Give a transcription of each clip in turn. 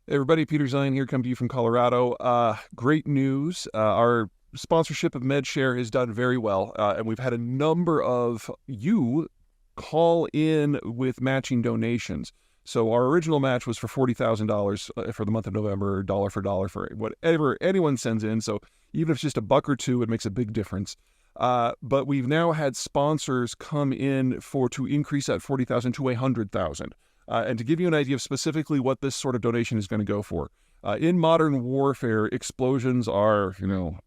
Hey everybody, Peter Zeihan here, come to you from Colorado. Great news. Our sponsorship of MedShare has done very well, and we've had a number of you call in with matching donations. So our original match was for $40,000 for the month of November, dollar for whatever anyone sends in. So even if it's just a buck or two, it makes a big difference. But we've now had sponsors come in to increase that 40,000 to 100,000. And to give you an idea of specifically what this sort of donation is going to go for, in modern warfare, explosions are,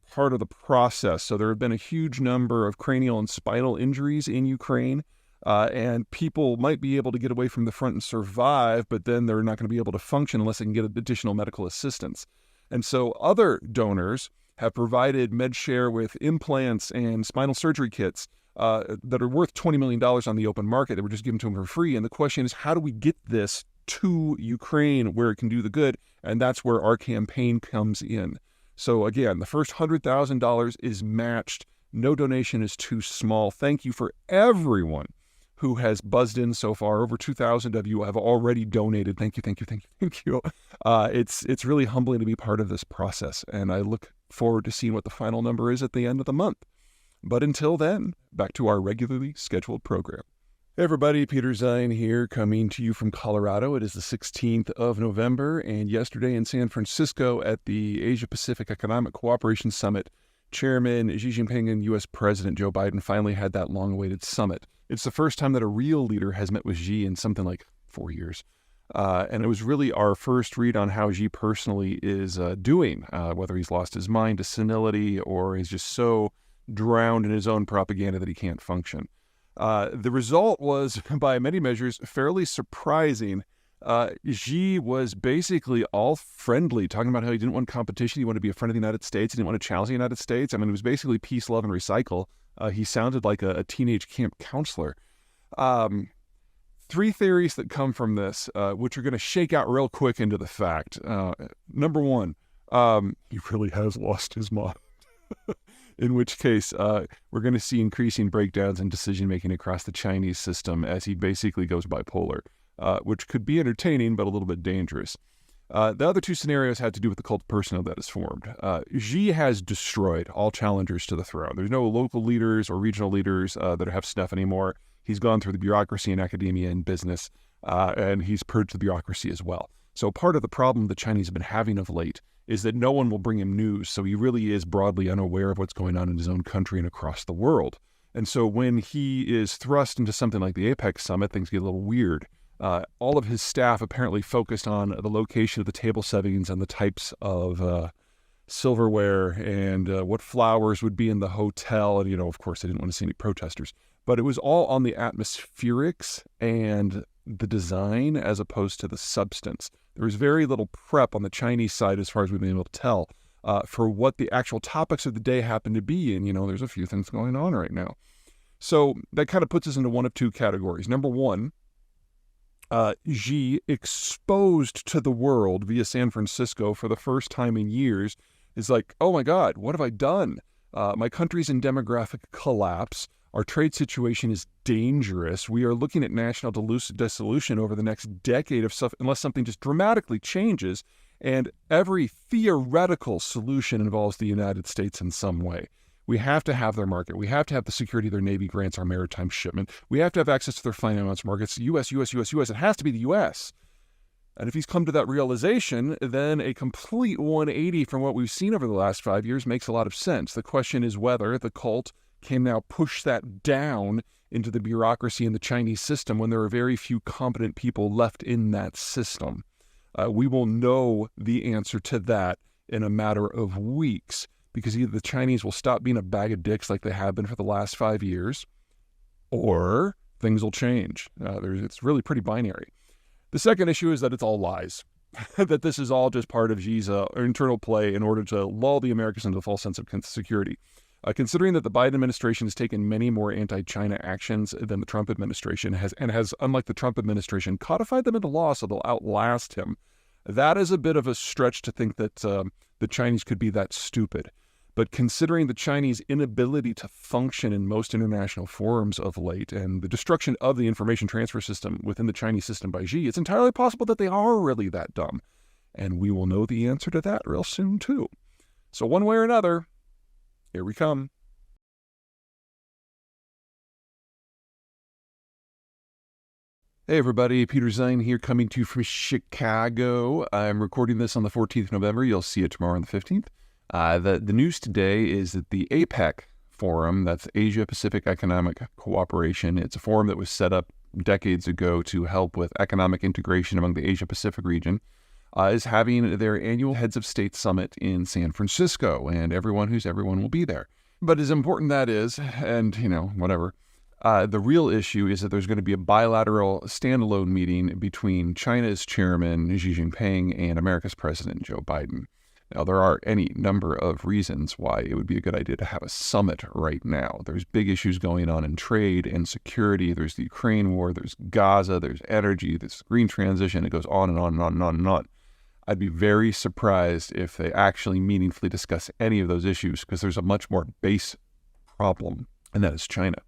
part of the process. So there have been a huge number of cranial and spinal injuries in Ukraine, and people might be able to get away from the front and survive, but then they're not going to be able to function unless they can get additional medical assistance. And so other donors have provided MedShare with implants and spinal surgery kits that are worth $20 million on the open market that were just given to them for free. And the question is, how do we get this to Ukraine where it can do the good? And that's where our campaign comes in. So again, the first $100,000 is matched. No donation is too small. Thank you for everyone who has buzzed in so far. Over 2,000 of you have already donated. Thank you, thank you, thank you, thank you. It's really humbling to be part of this process, and I look forward to seeing what the final number is at the end of the month. But until then, back to our regularly scheduled program. Hey everybody, Peter Zeihan here, coming to you from Colorado. It is the 16th of November, and yesterday in San Francisco at the Asia-Pacific Economic Cooperation Summit, Chairman Xi Jinping and U.S. President Joe Biden finally had that long-awaited summit. It's the first time that a real leader has met with Xi in something like 4 years. And it was really our first read on how Xi personally is doing, whether he's lost his mind to senility or he's just so drowned in his own propaganda that he can't function. The result was, by many measures, fairly surprising. Xi was basically all friendly, talking about how he didn't want competition, he wanted to be a friend of the United States, he didn't want to challenge the United States. I mean, it was basically peace, love, and recycle. He sounded like a teenage camp counselor. Three theories that come from this, which are going to shake out real quick into the fact. Number one, he really has lost his mind. In which case, we're going to see increasing breakdowns in decision-making across the Chinese system as he basically goes bipolar, which could be entertaining but a little bit dangerous. The other two scenarios had to do with the cult of personnel that is formed. Xi has destroyed all challengers to the throne. There's no local leaders or regional leaders that have stuff anymore. He's gone through the bureaucracy in academia and business, and he's purged the bureaucracy as well. So part of the problem the Chinese have been having of late is that no one will bring him news, so he really is broadly unaware of what's going on in his own country and across the world. And so when he is thrust into something like the Apex Summit, things get a little weird. All of his staff apparently focused on the location of the table settings and the types of silverware and what flowers would be in the hotel. And, of course, they didn't want to see any protesters. But it was all on the atmospherics and the design as opposed to the substance. There was very little prep on the Chinese side, as far as we've been able to tell, for what the actual topics of the day happen to be. And, there's a few things going on right now. So that kind of puts us into one of two categories. Number one, Xi, exposed to the world via San Francisco for the first time in years, is like, oh my God, what have I done? My country's in demographic collapse. Our trade situation is dangerous. We are looking at national dissolution over the next decade of stuff, unless something just dramatically changes. And every theoretical solution involves the United States in some way. We have to have their market. We have to have the security their Navy grants our maritime shipment. We have to have access to their finance markets. U.S. It has to be the U.S. And if he's come to that realization, then a complete 180 from what we've seen over the last 5 years makes a lot of sense. The question is whether the cult can now push that down into the bureaucracy in the Chinese system when there are very few competent people left in that system. We will know the answer to that in a matter of weeks, because either the Chinese will stop being a bag of dicks like they have been for the last 5 years, or things will change. It's really pretty binary. The second issue is that it's all lies, that this is all just part of Xi's internal play in order to lull the Americans into a false sense of security. Considering that the Biden administration has taken many more anti-China actions than the Trump administration has, unlike the Trump administration, codified them into law so they'll outlast him, that is a bit of a stretch to think that the Chinese could be that stupid. But considering the Chinese inability to function in most international forums of late and the destruction of the information transfer system within the Chinese system by Xi, it's entirely possible that they are really that dumb. And we will know the answer to that real soon, too. So one way or another, here we come. Hey everybody, Peter Zeihan here, coming to you from Chicago. I'm recording this on the 14th of November. You'll see it tomorrow on the 15th. The news today is that the APEC Forum, that's Asia-Pacific Economic Cooperation, it's a forum that was set up decades ago to help with economic integration among the Asia-Pacific region, is having their annual Heads of State Summit in San Francisco, and everyone will be there. But as important that is, and, whatever, the real issue is that there's going to be a bilateral standalone meeting between China's chairman, Xi Jinping, and America's President, Joe Biden. Now, there are any number of reasons why it would be a good idea to have a summit right now. There's big issues going on in trade and security. There's the Ukraine war. There's Gaza. There's energy. There's green transition. It goes on and on and on and on and on. I'd be very surprised if they actually meaningfully discuss any of those issues because there's a much more base problem, and that is China.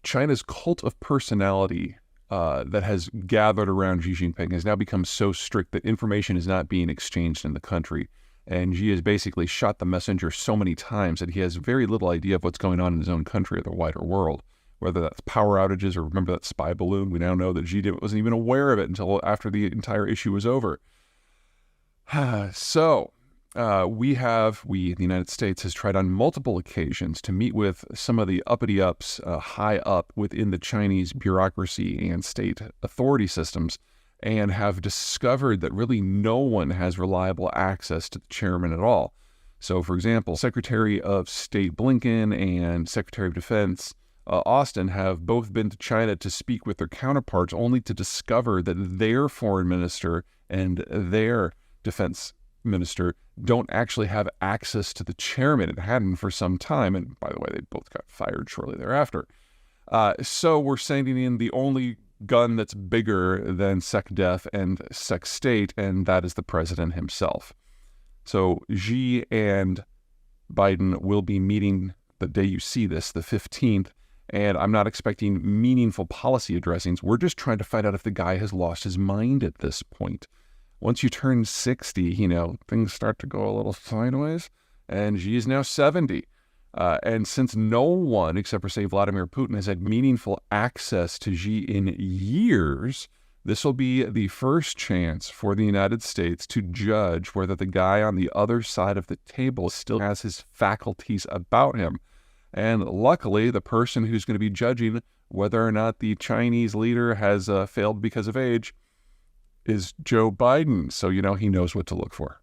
China's cult of personality that has gathered around Xi Jinping has now become so strict that information is not being exchanged in the country. And Xi has basically shot the messenger so many times that he has very little idea of what's going on in his own country or the wider world, whether that's power outages or remember that spy balloon. We now know that Xi wasn't even aware of it until after the entire issue was over. So we, the United States, has tried on multiple occasions to meet with some of the uppity-ups high up within the Chinese bureaucracy and state authority systems and have discovered that really no one has reliable access to the chairman at all. So, for example, Secretary of State Blinken and Secretary of Defense Austin have both been to China to speak with their counterparts only to discover that their foreign minister and their defense minister don't actually have access to the chairman. It hadn't for some time, and by the way, they both got fired shortly thereafter. So we're sending in the only gun that's bigger than SecDef and SecState, and that is the president himself. So Xi and Biden will be meeting the day you see this, the 15th, and I'm not expecting meaningful policy addressings. We're just trying to find out if the guy has lost his mind at this point. Once you turn 60, things start to go a little sideways, and Xi is now 70. And since no one, except for, say, Vladimir Putin, has had meaningful access to Xi in years, this will be the first chance for the United States to judge whether the guy on the other side of the table still has his faculties about him. And luckily, the person who's going to be judging whether or not the Chinese leader has failed because of age is Joe Biden. So, he knows what to look for.